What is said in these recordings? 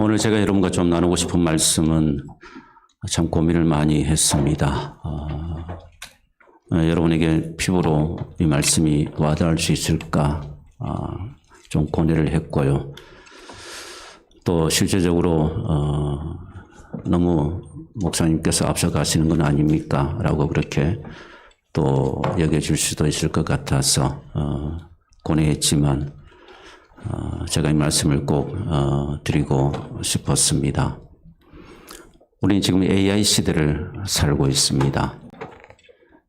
오늘 제가 여러분과 좀 나누고 싶은 말씀은 참 고민을 많이 했습니다. 여러분에게 피부로 이 말씀이 와닿을 수 있을까 좀 고뇌를 했고요. 또 실제적으로 너무 목사님께서 앞서가시는 건 아닙니까? 라고 그렇게 또 여겨질 수도 있을 것 같아서 고뇌했지만 제가 이 말씀을 꼭 드리고 싶었습니다. 우리는 지금 AI 시대를 살고 있습니다.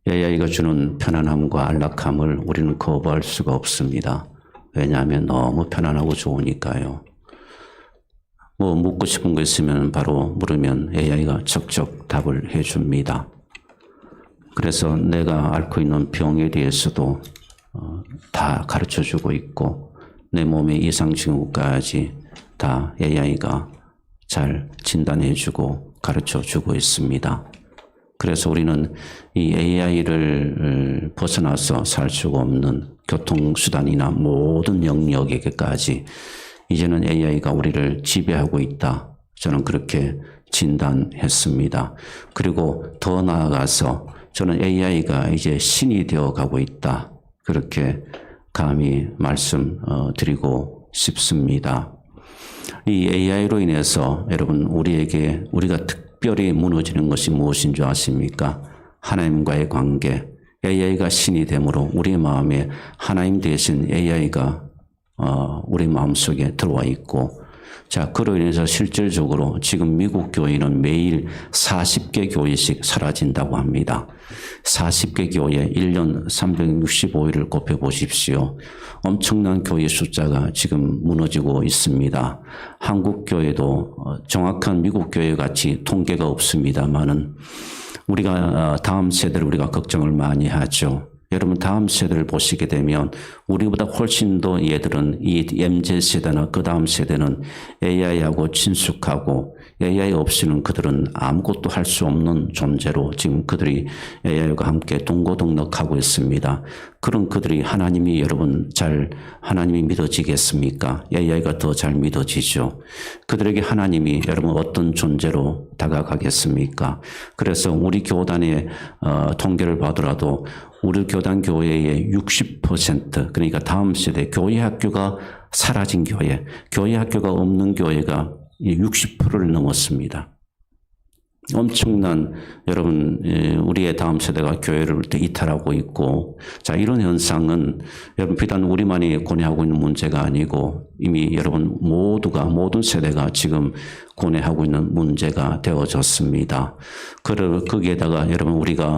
AI가 주는 편안함과 안락함을 우리는 거부할 수가 없습니다. 왜냐하면 너무 편안하고 좋으니까요. 뭐 묻고 싶은 거 있으면 바로 물으면 AI가 척척 답을 해줍니다. 그래서 내가 앓고 있는 병에 대해서도 다 가르쳐주고 있고 내 몸의 이상 징후까지 다 AI가 잘 진단해주고 가르쳐주고 있습니다. 그래서 우리는 이 AI를 벗어나서 살 수가 없는 교통수단이나 모든 영역에게까지 이제는 AI가 우리를 지배하고 있다. 저는 그렇게 진단했습니다. 그리고 더 나아가서 저는 AI가 이제 신이 되어 가고 있다. 그렇게 감히 말씀드리고 싶습니다. 이 AI로 인해서 여러분 우리가 특별히 무너지는 것이 무엇인 줄 아십니까? 하나님과의 관계. AI가 신이 되므로 우리 마음에 하나님 대신 AI가 우리 마음속에 들어와 있고, 자, 그로 인해서 실질적으로 지금 미국 교회는 매일 40개 교회씩 사라진다고 합니다. 40개 교회 1년 365일을 곱해 보십시오. 엄청난 교회 숫자가 지금 무너지고 있습니다. 한국 교회도 정확한 미국 교회 같이 통계가 없습니다만은 우리가 다음 세대를 우리가 걱정을 많이 하죠. 여러분 다음 세대를 보시게 되면 우리보다 훨씬 더 얘들은 이 MZ세대나 그 다음 세대는 AI하고 친숙하고 AI 없이는 그들은 아무것도 할 수 없는 존재로 지금 그들이 AI와 함께 동고동락하고 있습니다. 그런 그들이 하나님이 여러분 하나님이 믿어지겠습니까? AI가 더 잘 믿어지죠. 그들에게 하나님이 여러분 어떤 존재로 다가가겠습니까? 그래서 우리 교단의 통계를 봐더라도 우리 교단 교회의 60% 그러니까 다음 세대 교회 학교가 사라진 교회 학교가 없는 교회가 60%를 넘었습니다. 엄청난 여러분 우리의 다음 세대가 교회를 이탈하고 있고, 자 이런 현상은 여러분 비단 우리만이 고뇌하고 있는 문제가 아니고 이미 여러분 모든 세대가 지금 고뇌하고 있는 문제가 되어졌습니다. 거기에다가 여러분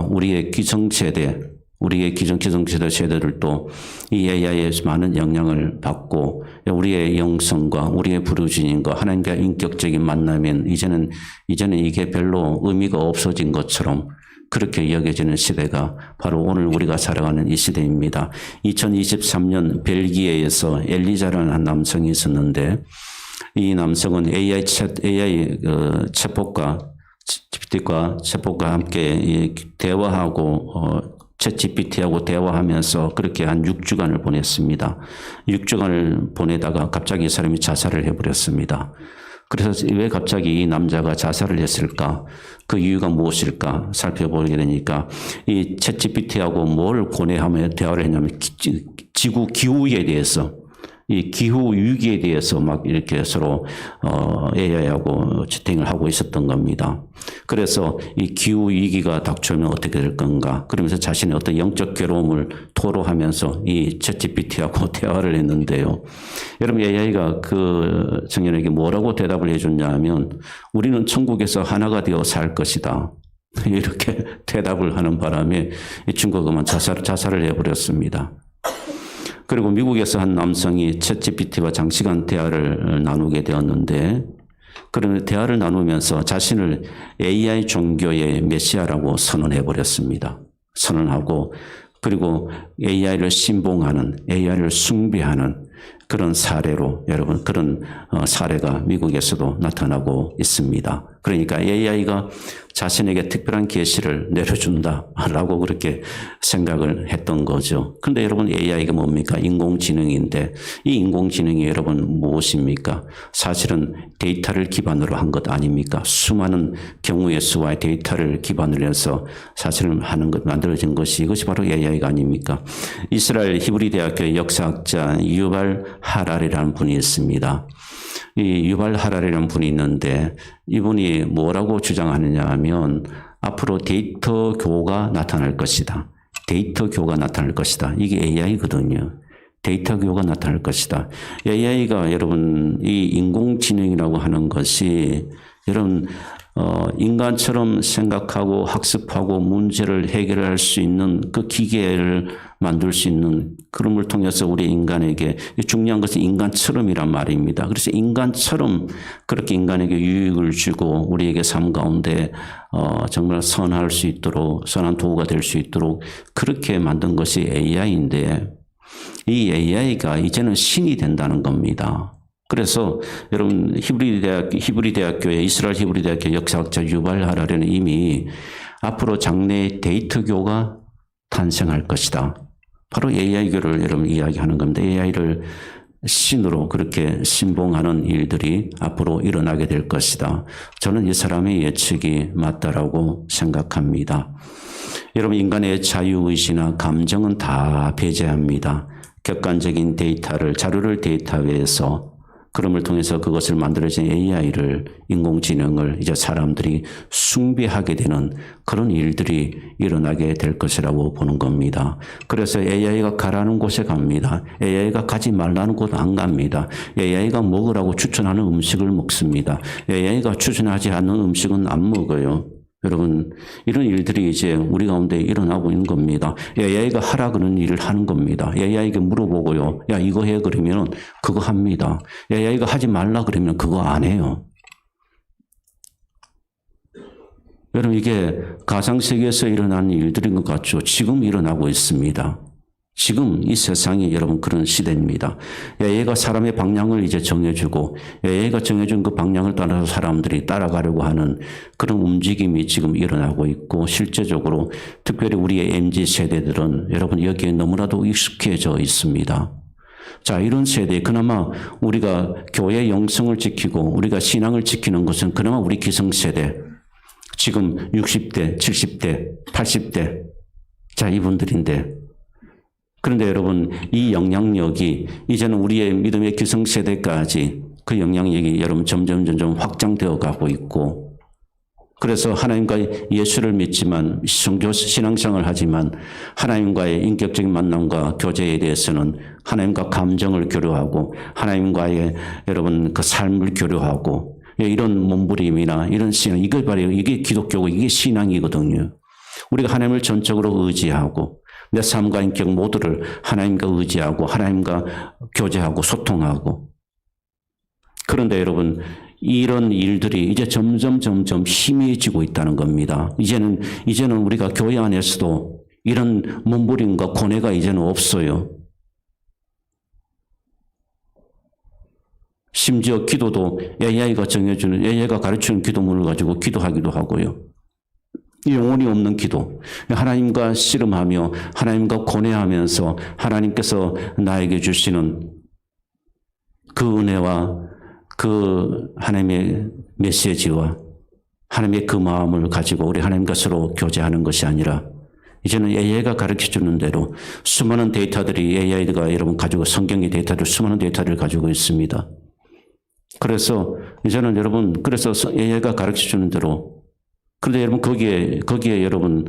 우리의 기성세대 우리의 기성세대 세대들도 이 AI에서 많은 영향을 받고 우리의 영성과 우리의 부르짖음과 하나님과 인격적인 만남은 이제는 이게 별로 의미가 없어진 것처럼 그렇게 여겨지는 시대가 바로 오늘 우리가 살아가는 이 시대입니다. 2023년 벨기에에서 엘리자라는 한 남성이 있었는데 이 남성은 AI 챗봇과 함께 대화하고 챗GPT하고 대화하면서 그렇게 한 6주간을 보냈습니다. 6주간을 보내다가 갑자기 이 사람이 자살을 해버렸습니다. 그래서 왜 갑자기 이 남자가 자살을 했을까? 그 이유가 무엇일까? 살펴보게 되니까 이 챗GPT하고 뭘 고뇌하며 대화를 했냐면 지구 기후에 대해서 이 기후 위기에 대해서 막 이렇게 서로 AI하고 채팅을 하고 있었던 겁니다. 그래서 이 기후 위기가 닥쳐오면 어떻게 될 건가? 그러면서 자신의 어떤 영적 괴로움을 토로하면서 이 챗GPT하고 대화를 했는데요. 여러분 AI가 그 청년에게 뭐라고 대답을 해줬냐 하면 우리는 천국에서 하나가 되어 살 것이다. 이렇게 대답을 하는 바람에 이 친구가 그만 자살을 해버렸습니다. 그리고 미국에서 한 남성이 챗GPT와 장시간 대화를 나누게 되었는데 그런 대화를 나누면서 자신을 AI 종교의 메시아라고 선언해버렸습니다. 선언하고 그리고 AI를 신봉하는 AI를 숭배하는 그런 사례로 여러분 그런 사례가 미국에서도 나타나고 있습니다. 그러니까 AI가 자신에게 특별한 계시를 내려준다라고 그렇게 생각을 했던 거죠. 그런데 여러분 AI가 뭡니까? 인공지능인데 이 인공지능이 여러분 무엇입니까? 사실은 데이터를 기반으로 한 것 아닙니까? 수많은 경우의 수와의 데이터를 기반으로 해서 사실은 하는 것 만들어진 것이 이것이 바로 AI가 아닙니까? 이스라엘 히브리 대학교의 역사학자 유발 하랄이라는 분이 있습니다. 이 유발 하랄이라는 분이 있는데 이분이 뭐라고 주장하느냐 하면 앞으로 데이터 교가 나타날 것이다. 데이터 교가 나타날 것이다. 이게 AI거든요. 데이터 교가 나타날 것이다. AI가 여러분 이 인공지능이라고 하는 것이 여러분 인간처럼 생각하고 학습하고 문제를 해결할 수 있는 그 기계를 만들 수 있는 그럼을 통해서 우리 인간에게 중요한 것은 인간처럼이란 말입니다. 그래서 인간처럼 그렇게 인간에게 유익을 주고 우리에게 삶 가운데 정말 선할 수 있도록 선한 도구가 될 수 있도록 그렇게 만든 것이 AI인데 이 AI가 이제는 신이 된다는 겁니다. 그래서 여러분 히브리 대학교의 이스라엘 히브리 대학교 역사학자 유발 하랄은 이미 앞으로 장래의 데이터교가 탄생할 것이다. 바로 AI교를 여러분 이야기하는 겁니다. AI를 신으로 그렇게 신봉하는 일들이 앞으로 일어나게 될 것이다. 저는 이 사람의 예측이 맞다라고 생각합니다. 여러분 인간의 자유의지나 감정은 다 배제합니다. 객관적인 데이터를 자료를 데이터에서 그럼을 통해서 그것을 만들어진 AI를 인공지능을 이제 사람들이 숭배하게 되는 그런 일들이 일어나게 될 것이라고 보는 겁니다. 그래서 AI가 가라는 곳에 갑니다. AI가 가지 말라는 곳 안 갑니다. AI가 먹으라고 추천하는 음식을 먹습니다. AI가 추천하지 않는 음식은 안 먹어요. 여러분 이런 일들이 이제 우리 가운데 일어나고 있는 겁니다. AI가 하라 그러는 일을 하는 겁니다. AI에게 물어보고요. 야 이거 해 그러면 그거 합니다. AI가 하지 말라 그러면 그거 안 해요. 여러분 이게 가상세계에서 일어나는 일들인 것 같죠. 지금 일어나고 있습니다. 지금 이 세상이 여러분 그런 시대입니다. AI가 사람의 방향을 이제 정해주고 AI가 정해준 그 방향을 따라서 사람들이 따라가려고 하는 그런 움직임이 지금 일어나고 있고 실제적으로 특별히 우리의 MZ 세대들은 여러분 여기에 너무나도 익숙해져 있습니다. 자, 이런 세대에 그나마 우리가 교회 영성을 지키고 우리가 신앙을 지키는 것은 그나마 우리 기성세대 지금 60대, 70대, 80대 자 이분들인데 그런데 여러분 이 영향력이 이제는 우리의 믿음의 기성세대까지 그 영향력이 여러분 점점 확장되어 가고 있고 그래서 하나님과 예수를 믿지만 성교 신앙생활을 하지만 하나님과의 인격적인 만남과 교제에 대해서는 하나님과 감정을 교류하고 하나님과의 여러분 그 삶을 교류하고 이런 몸부림이나 이런 신앙 이게 바로 이게 기독교고 이게 신앙이거든요. 우리가 하나님을 전적으로 의지하고 내 삶과 인격 모두를 하나님과 의지하고 하나님과 교제하고 소통하고 그런데 여러분 이런 일들이 이제 점점 심해지고 있다는 겁니다. 이제는 우리가 교회 안에서도 이런 몸부림과 고뇌가 이제는 없어요. 심지어 기도도 AI가 정해주는 AI가 가르치는 기도문을 가지고 기도하기도 하고요. 영혼이 없는 기도, 하나님과 씨름하며 하나님과 고뇌하면서 하나님께서 나에게 주시는 그 은혜와 그 하나님의 메시지와 하나님의 그 마음을 가지고 우리 하나님과 서로 교제하는 것이 아니라 이제는 AI가 가르쳐주는 대로 수많은 데이터들이 AI가 여러분 가지고 성경의 데이터들 수많은 데이터를 가지고 있습니다. 그래서 이제는 여러분 그래서 AI가 가르쳐주는 대로 그런데 여러분 거기에 여러분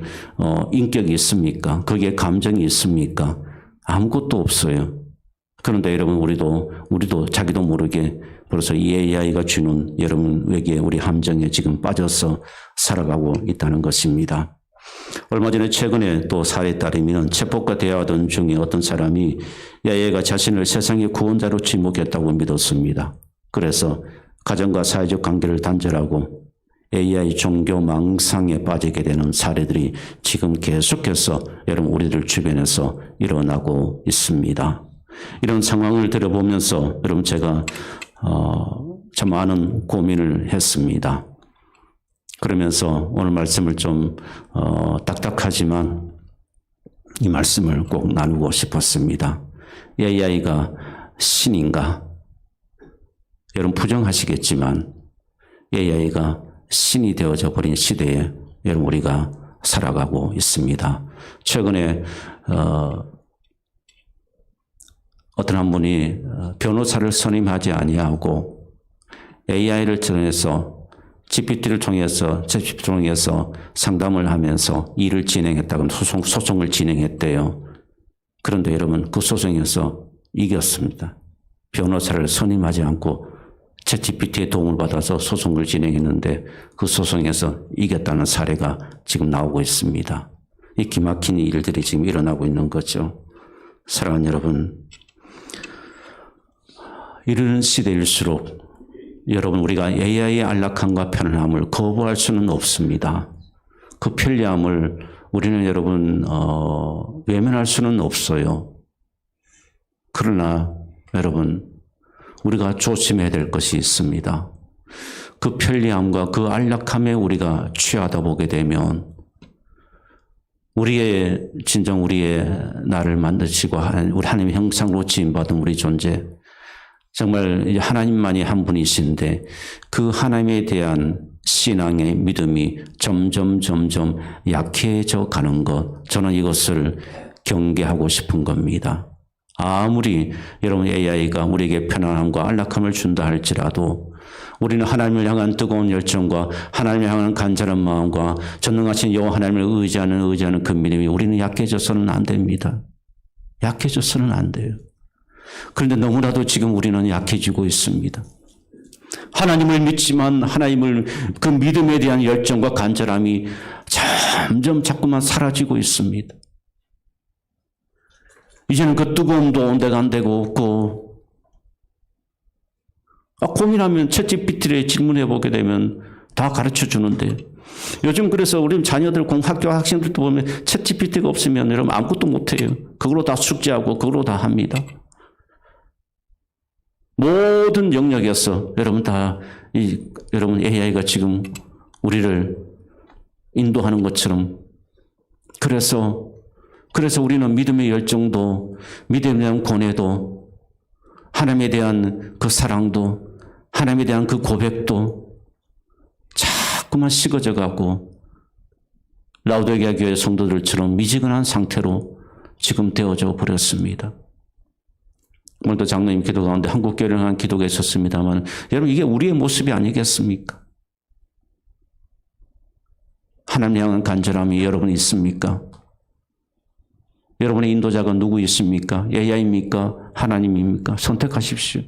인격이 있습니까? 거기에 감정이 있습니까? 아무것도 없어요. 그런데 여러분 우리도 자기도 모르게 벌써 이 AI가 주는 여러분에게 우리 함정에 지금 빠져서 살아가고 있다는 것입니다. 얼마 전에 최근에 또 사례에 따르면 체포과 대화하던 중에 어떤 사람이 AI가 자신을 세상의 구원자로 지목했다고 믿었습니다. 그래서 가정과 사회적 관계를 단절하고 AI 종교 망상에 빠지게 되는 사례들이 지금 계속해서 여러분 우리들 주변에서 일어나고 있습니다. 이런 상황을 들여보면서 여러분 제가 참 많은 고민을 했습니다. 그러면서 오늘 말씀을 좀 딱딱하지만 이 말씀을 꼭 나누고 싶었습니다. AI가 신인가? 여러분 부정하시겠지만 AI가 신이 되어져 버린 시대에 여러분 우리가 살아가고 있습니다. 최근에 어떤 한 분이 변호사를 선임하지 아니하고 AI를 통해서 GPT를 통해서 상담을 하면서 일을 진행했다고 소송을 진행했대요. 그런데 여러분 그 소송에서 이겼습니다. 변호사를 선임하지 않고 GPT의 도움을 받아서 소송을 진행했는데 그 소송에서 이겼다는 사례가 지금 나오고 있습니다. 이 기막힌 일들이 지금 일어나고 있는 거죠. 사랑하는 여러분, 이런 시대일수록 여러분 우리가 AI의 안락함과 편안함을 거부할 수는 없습니다. 그 편리함을 우리는 여러분 외면할 수는 없어요. 그러나 여러분 우리가 조심해야 될 것이 있습니다. 그 편리함과 그 안락함에 우리가 취하다 보게 되면 진정 우리의 나를 만드시고 우리 하나님의 형상으로 지음받은 우리 존재, 정말 하나님만이 한 분이신데 그 하나님에 대한 신앙의 믿음이 점점 약해져 가는 것, 저는 이것을 경계하고 싶은 겁니다. 아무리 여러분 AI가 우리에게 편안함과 안락함을 준다 할지라도 우리는 하나님을 향한 뜨거운 열정과 하나님을 향한 간절한 마음과 전능하신 여호와 하나님을 의지하는 그 믿음이 우리는 약해져서는 안 됩니다. 약해져서는 안 돼요. 그런데 너무나도 지금 우리는 약해지고 있습니다. 하나님을 믿지만 하나님을 그 믿음에 대한 열정과 간절함이 점점 자꾸만 사라지고 있습니다. 이제는 그 뜨거움도 온데간데고 없고 고민하면 챗GPT에 질문해 보게 되면 다 가르쳐 주는데 요즘 그래서 우리 자녀들 학교 학생들도 보면 챗GPT가 없으면 여러분 아무것도 못해요. 그걸로 다 숙제하고 그걸로 다 합니다. 모든 영역에서 여러분 여러분 AI가 지금 우리를 인도하는 것처럼 그래서 우리는 믿음의 열정도 믿음에 대한 권해도 하나님에 대한 그 사랑도 하나님에 대한 그 고백도 자꾸만 식어져 가고 라우디게아 교회 성도들처럼 미지근한 상태로 지금 되어져 버렸습니다. 오늘도 장로님 기도 가운데 한국교회를 향한 기도가 있었습니다만 여러분 이게 우리의 모습이 아니겠습니까? 하나님 향한 간절함이 여러분 있습니까? 여러분의 인도자가 누구 있습니까? AI입니까? 하나님입니까? 선택하십시오.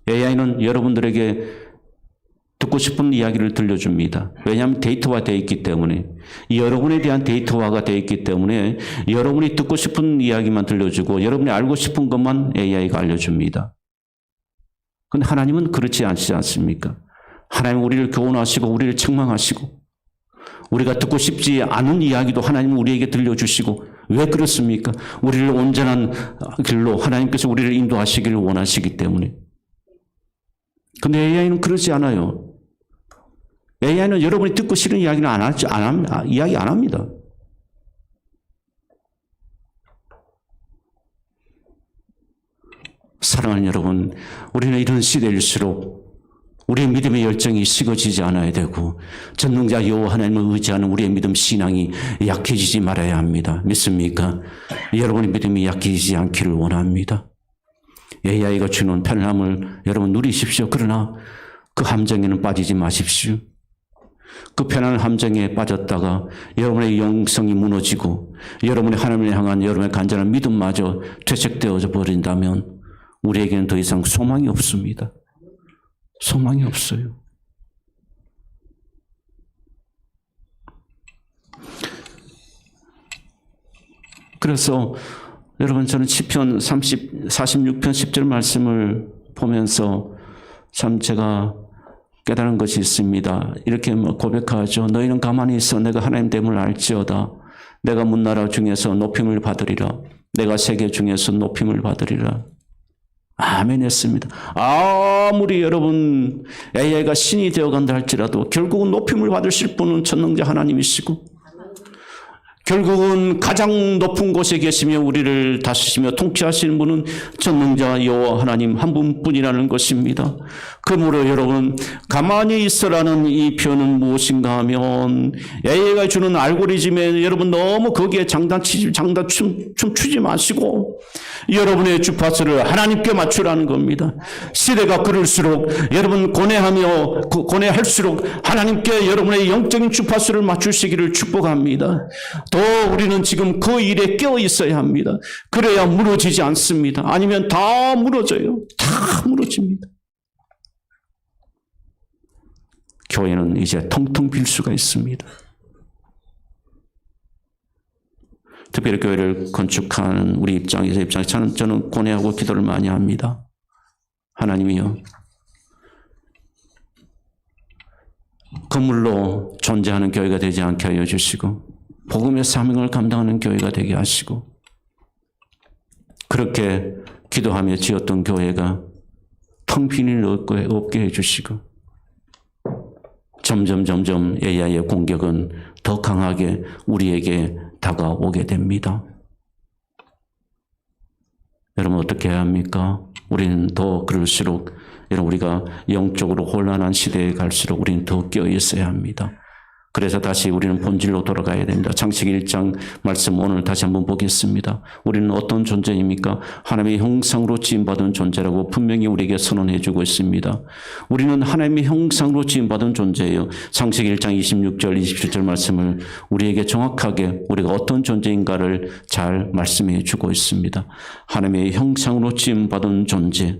AI는 여러분들에게 듣고 싶은 이야기를 들려줍니다. 왜냐하면 데이터화되어 있기 때문에 여러분에 대한 데이터화가 되어 있기 때문에 여러분이 듣고 싶은 이야기만 들려주고 여러분이 알고 싶은 것만 AI가 알려줍니다. 그런데 하나님은 그렇지 않지 않습니까? 하나님은 우리를 교훈하시고 우리를 책망하시고 우리가 듣고 싶지 않은 이야기도 하나님은 우리에게 들려주시고 왜 그렇습니까? 우리를 온전한 길로 하나님께서 우리를 인도하시기를 원하시기 때문에. 근데 AI는 그러지 않아요. AI는 여러분이 듣고 싫은 이야기는 이야기 안 합니다. 사랑하는 여러분, 우리는 이런 시대일수록 우리의 믿음의 열정이 식어지지 않아야 되고 전능자 여호와 하나님을 의지하는 우리의 믿음 신앙이 약해지지 말아야 합니다. 믿습니까? 여러분의 믿음이 약해지지 않기를 원합니다. AI가 주는 편안함을 여러분 누리십시오. 그러나 그 함정에는 빠지지 마십시오. 그 편안한 함정에 빠졌다가 여러분의 영성이 무너지고 여러분의 하나님을 향한 여러분의 간절한 믿음마저 퇴색되어져 버린다면 우리에게는 더 이상 소망이 없습니다. 소망이 없어요. 그래서 여러분 저는 시편 46편 10절 말씀을 보면서 참 제가 깨달은 것이 있습니다. 이렇게 고백하죠. 너희는 가만히 있어 내가 하나님 됨을 알지어다. 내가 문나라 중에서 높임을 받으리라. 내가 세계 중에서 높임을 받으리라. 아멘 했습니다. 아무리 여러분 AI가 신이 되어간다 할지라도 결국은 높임을 받으실 분은 전능자 하나님이시고 결국은 가장 높은 곳에 계시며 우리를 다스리시며 통치하시는 분은 전능자 여호와 하나님 한 분뿐이라는 것입니다. 그러므로 여러분 가만히 있어라는 이 표현은 무엇인가 하면 AI가 주는 알고리즘에 여러분 너무 거기에 춤추지 마시고 여러분의 주파수를 하나님께 맞추라는 겁니다. 시대가 그럴수록 여러분 고뇌할수록 하나님께 여러분의 영적인 주파수를 맞추시기를 축복합니다. 더 우리는 지금 그 일에 깨어 있어야 합니다. 그래야 무너지지 않습니다. 아니면 다 무너져요. 다 무너집니다. 교회는 이제 텅텅 빌 수가 있습니다. 특별히 교회를 건축하는 우리 입장에서 저는 고뇌하고 기도를 많이 합니다. 하나님이여, 건물로 존재하는 교회가 되지 않게 하여 주시고 복음의 사명을 감당하는 교회가 되게 하시고 그렇게 기도하며 지었던 교회가 텅 빈 일 없게 해주시고 점점 AI의 공격은 더 강하게 우리에게 다가오게 됩니다. 여러분 어떻게 해야 합니까? 우리는 더 그럴수록 여러분 우리가 영적으로 혼란한 시대에 갈수록 우리는 더 깨어 있어야 합니다. 그래서 다시 우리는 본질로 돌아가야 됩니다. 창세기 1장 말씀 오늘 다시 한번 보겠습니다. 우리는 어떤 존재입니까? 하나님의 형상으로 지음받은 존재라고 분명히 우리에게 선언해 주고 있습니다. 우리는 하나님의 형상으로 지음받은 존재예요. 창세기 1장 26절 27절 말씀을 우리에게 정확하게 우리가 어떤 존재인가를 잘 말씀해 주고 있습니다. 하나님의 형상으로 지음받은 존재,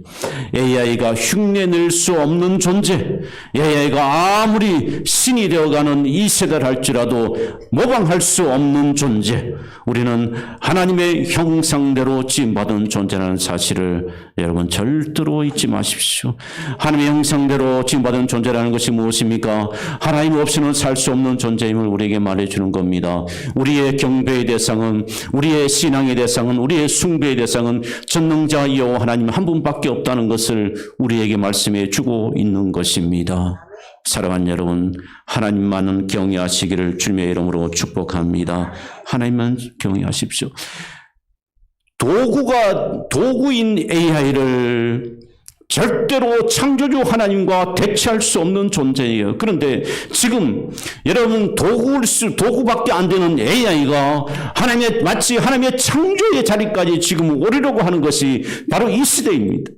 AI가 흉내낼 수 없는 존재, AI가 아무리 신이 되어가는 이 세대를 할지라도 모방할 수 없는 존재, 우리는 하나님의 형상대로 지음받은 존재라는 사실을 여러분 절대로 잊지 마십시오. 하나님의 형상대로 지음받은 존재라는 것이 무엇입니까? 하나님 없이는 살 수 없는 존재임을 우리에게 말해주는 겁니다. 우리의 경배의 대상은, 우리의 신앙의 대상은, 우리의 숭배의 대상은 전능자 여호와 하나님 한 분밖에 없다는 것을 우리에게 말씀해 주고 있는 것입니다. 사랑하는 여러분, 하나님만은 경외하시기를 주님의 이름으로 축복합니다. 하나님만 경외하십시오. 도구인 AI를 절대로 창조주 하나님과 대체할 수 없는 존재예요. 그런데 지금 여러분 도구밖에 안 되는 AI가 마치 하나님의 창조의 자리까지 지금 오르려고 하는 것이 바로 이 시대입니다.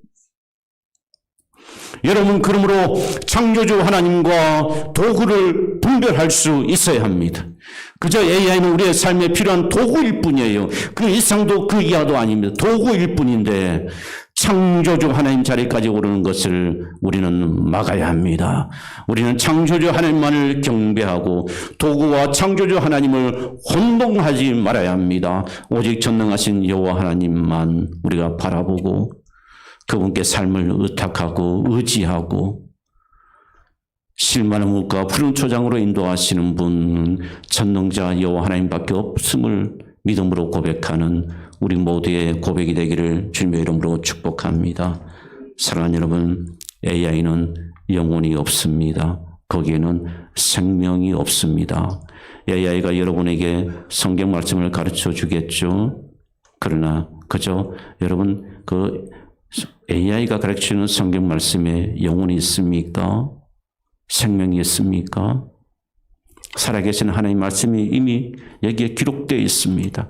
여러분, 그러므로 창조주 하나님과 도구를 분별할 수 있어야 합니다. 그저 AI는 우리의 삶에 필요한 도구일 뿐이에요. 그 이상도 그 이하도 아닙니다. 도구일 뿐인데 창조주 하나님 자리까지 오르는 것을 우리는 막아야 합니다. 우리는 창조주 하나님만을 경배하고 도구와 창조주 하나님을 혼동하지 말아야 합니다. 오직 전능하신 여호와 하나님만 우리가 바라보고 그분께 삶을 의탁하고 의지하고 실만한 물과 푸른 초장으로 인도하시는 분은 전능자 여호와 하나님밖에 없음을 믿음으로 고백하는 우리 모두의 고백이 되기를 주님의 이름으로 축복합니다. 사랑하는 여러분, AI는 영혼이 없습니다. 거기에는 생명이 없습니다. AI가 여러분에게 성경 말씀을 가르쳐 주겠죠. 그러나 그저 여러분 AI가 가르치는 성경 말씀에 영혼이 있습니까? 생명이 있습니까? 살아계신 하나님 말씀이 이미 여기에 기록되어 있습니다.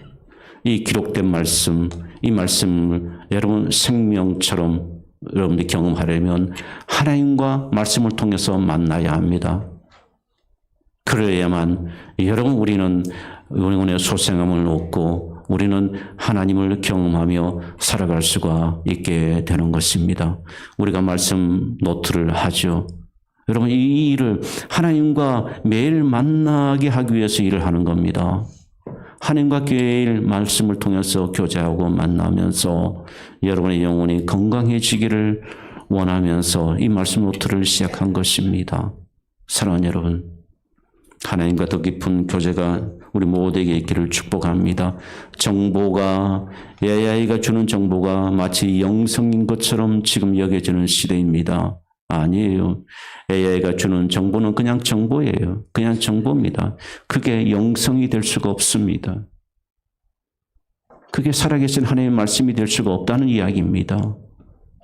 이 기록된 말씀, 이 말씀을 여러분 생명처럼 여러분들이 경험하려면 하나님과 말씀을 통해서 만나야 합니다. 그래야만 여러분 우리는 영혼의 소생함을 얻고 우리는 하나님을 경험하며 살아갈 수가 있게 되는 것입니다. 우리가 말씀 노트를 하죠. 여러분 이 일을 하나님과 매일 만나게 하기 위해서 일을 하는 겁니다. 하나님과 매일 말씀을 통해서 교제하고 만나면서 여러분의 영혼이 건강해지기를 원하면서 이 말씀 노트를 시작한 것입니다. 사랑하는 여러분, 하나님과 더 깊은 교제가 우리 모두에게 있기를 축복합니다. 정보가 AI가 주는 정보가 마치 영성인 것처럼 지금 여겨지는 시대입니다. 아니에요. AI가 주는 정보는 그냥 정보예요. 그냥 정보입니다. 그게 영성이 될 수가 없습니다. 그게 살아계신 하나님의 말씀이 될 수가 없다는 이야기입니다.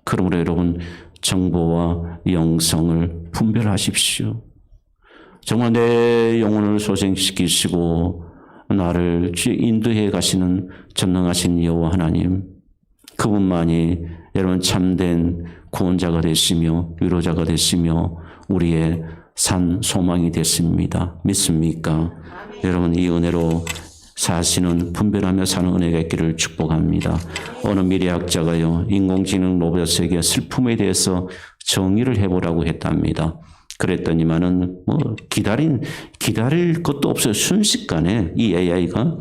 그러므로 여러분 정보와 영성을 분별하십시오. 정말 내 영혼을 소생시키시고 나를 인도해 가시는 전능하신 여호와 하나님, 그분만이 여러분 참된 구원자가 되시며 위로자가 되시며 우리의 산 소망이 됐습니다. 믿습니까? 여러분 이 은혜로 사시는 분별하며 사는 은혜가 있기를 축복합니다. 어느 미래학자가요, 인공지능 로봇에게 슬픔에 대해서 정의를 해보라고 했답니다. 그랬더니만은 기다릴 것도 없어요. 순식간에 이 AI가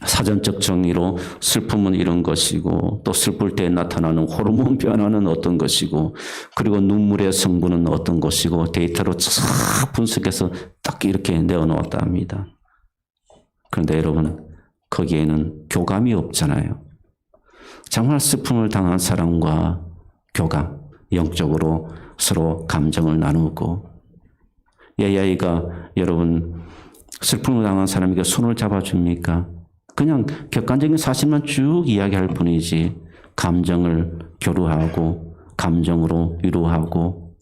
사전적 정의로 슬픔은 이런 것이고 또 슬플 때 나타나는 호르몬 변화는 어떤 것이고 그리고 눈물의 성분은 어떤 것이고 데이터로 쫙 분석해서 딱 이렇게 내어놓았다 합니다. 그런데 여러분 거기에는 교감이 없잖아요. 정말 슬픔을 당한 사람과 교감, 영적으로 서로 감정을 나누고 AI가 여러분 슬픔을 당한 사람에게 손을 잡아줍니까? 그냥 객관적인 사실만 쭉 이야기할 뿐이지 감정을 교류하고 감정으로 위로하고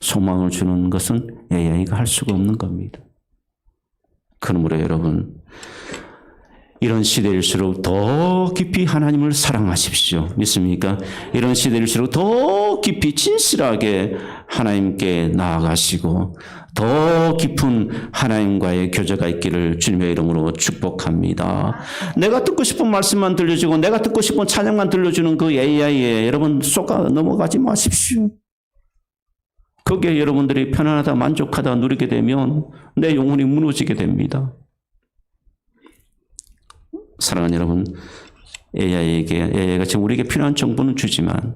소망을 주는 것은 AI가 할 수가 없는 겁니다. 그러므로 여러분 이런 시대일수록 더 깊이 하나님을 사랑하십시오. 믿습니까? 이런 시대일수록 더 깊이 진실하게 하나님께 나아가시고 더 깊은 하나님과의 교제가 있기를 주님의 이름으로 축복합니다. 내가 듣고 싶은 말씀만 들려주고 내가 듣고 싶은 찬양만 들려주는 그 AI에 여러분 속아 넘어가지 마십시오. 거기에 여러분들이 편안하다 만족하다 누리게 되면 내 영혼이 무너지게 됩니다. 사랑하는 여러분, AI가 지금 우리에게 필요한 정보는 주지만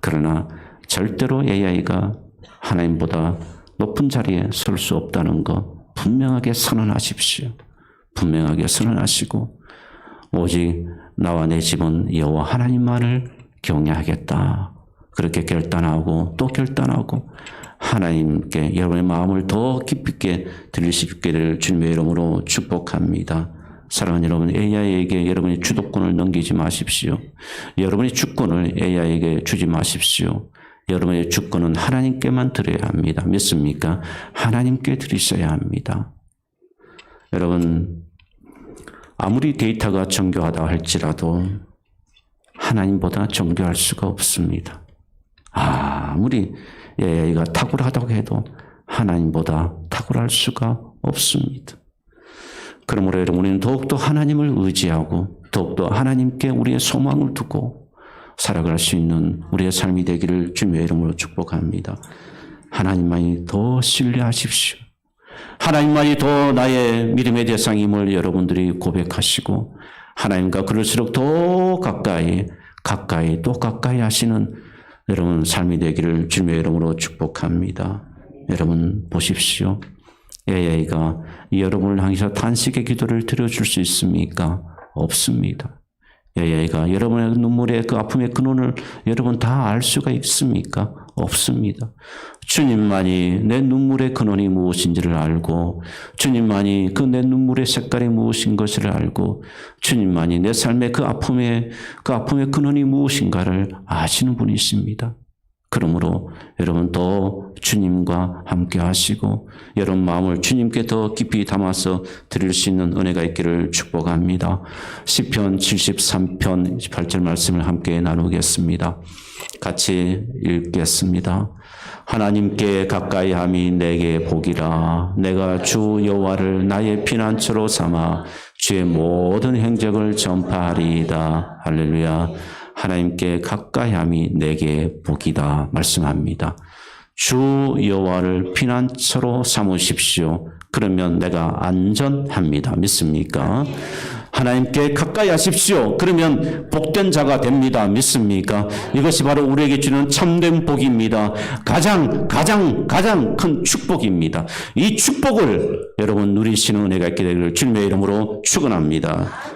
그러나 절대로 AI가 하나님보다 높은 자리에 설 수 없다는 거 분명하게 선언하십시오. 분명하게 선언하시고 오직 나와 내 집은 여호와 하나님만을 경외하겠다. 그렇게 결단하고 또 결단하고 하나님께 여러분의 마음을 더 깊이 있게 드릴 수 있기를 주님의 이름으로 축복합니다. 사랑하는 여러분, AI에게 여러분이 주도권을 넘기지 마십시오. 여러분의 주권을 AI에게 주지 마십시오. 여러분의 주권은 하나님께만 드려야 합니다. 믿습니까? 하나님께 드리셔야 합니다. 여러분, 아무리 데이터가 정교하다 할지라도 하나님보다 정교할 수가 없습니다. 아무리 AI가 탁월하다고 해도 하나님보다 탁월할 수가 없습니다. 그러므로 여러분 우리는 더욱더 하나님을 의지하고 더욱더 하나님께 우리의 소망을 두고 살아갈 수 있는 우리의 삶이 되기를 주님의 이름으로 축복합니다. 하나님만이 더 신뢰하십시오. 하나님만이 더 나의 믿음의 대상임을 여러분들이 고백하시고 하나님과 그럴수록 더 가까이 또 가까이 하시는 여러분 삶이 되기를 주님의 이름으로 축복합니다. 여러분 보십시오. AI가 여러분을 향해서 탄식의 기도를 들어줄 수 있습니까? 없습니다. AI가 여러분의 눈물의 그 아픔의 근원을 여러분 다 알 수가 있습니까? 없습니다. 주님만이 내 눈물의 근원이 무엇인지를 알고 주님만이 그 내 눈물의 색깔이 무엇인 것을 알고 주님만이 내 삶의 그 아픔의 근원이 무엇인가를 아시는 분이십니다. 그러므로 여러분 더 주님과 함께 하시고 여러분 마음을 주님께 더 깊이 담아서 드릴 수 있는 은혜가 있기를 축복합니다. 시편 73편 18절 말씀을 함께 나누겠습니다. 같이 읽겠습니다. 하나님께 가까이 함이 내게 복이라. 내가 주 여호와를 나의 피난처로 삼아 주의 모든 행적을 전파하리이다. 할렐루야. 하나님께 가까이함이 내게 복이다 말씀합니다. 주 여호와를 피난처로 삼으십시오. 그러면 내가 안전합니다. 믿습니까? 하나님께 가까이 하십시오. 그러면 복된 자가 됩니다. 믿습니까? 이것이 바로 우리에게 주는 참된 복입니다. 가장 큰 축복입니다. 이 축복을 여러분 누리시는 은혜가 있게 되기를 주님의 이름으로 축원합니다.